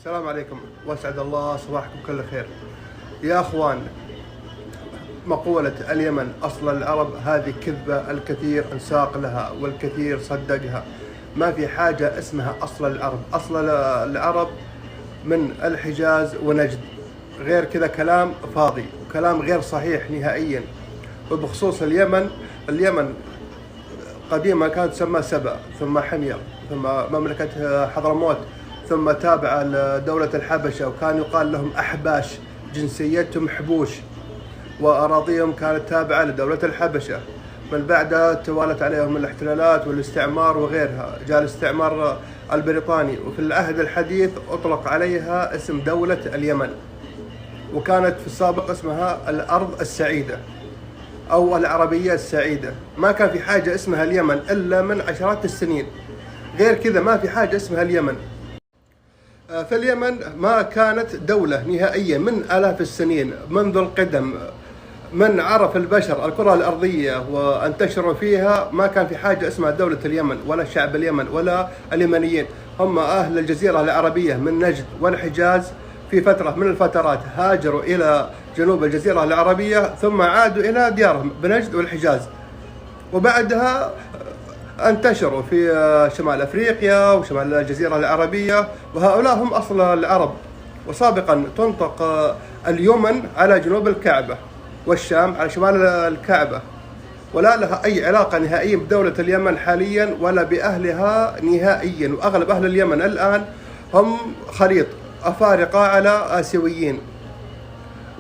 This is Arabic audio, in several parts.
السلام عليكم واسعد الله صباحكم كل خير. يا اخوان، مقولة اليمن اصل العرب هذه كذبة، الكثير انساق لها والكثير صدقها. ما في حاجة اسمها اصل العرب، اصل العرب من الحجاز ونجد، غير كذا كلام فاضي وكلام غير صحيح نهائيا. وبخصوص اليمن قديما كانت تسمى سبأ، ثم حمير، ثم مملكة حضرموت، ثم تابعة لدولة الحبشة، وكان يقال لهم أحباش، جنسيتهم حبوش، وأراضيهم كانت تابعة لدولة الحبشة. من بعدها توالت عليهم الاحتلالات والاستعمار وغيرها، جاء الاستعمار البريطاني، وفي العهد الحديث أطلق عليها اسم دولة اليمن، وكانت في السابق اسمها الأرض السعيدة أو العربية السعيدة. ما كان في حاجة اسمها اليمن إلا من عشرات السنين، غير كذا ما في حاجة اسمها اليمن. في اليمن ما كانت دولة نهائيا من آلاف السنين، منذ القدم، من عرف البشر الكرة الأرضية وانتشروا فيها. ما كان في حاجة اسمها دولة اليمن ولا شعب اليمن ولا اليمنيين. هم أهل الجزيرة العربية من نجد والحجاز، في فترة من الفترات هاجروا إلى جنوب الجزيرة العربية، ثم عادوا إلى ديارهم بنجد والحجاز، وبعدها انتشروا في شمال أفريقيا وشمال الجزيرة العربية، وهؤلاء هم أصل العرب. وسابقا تنطق اليمن على جنوب الكعبة، والشام على شمال الكعبة، ولا لها أي علاقة نهائيا بدولة اليمن حاليا ولا بأهلها نهائيا. وأغلب أهل اليمن الآن هم خليط أفارقة على آسيويين،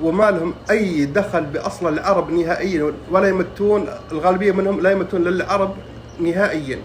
وما لهم أي دخل بأصل العرب نهائيا، ولا يمتون، الغالبية منهم لا يمتون للعرب نهائيا.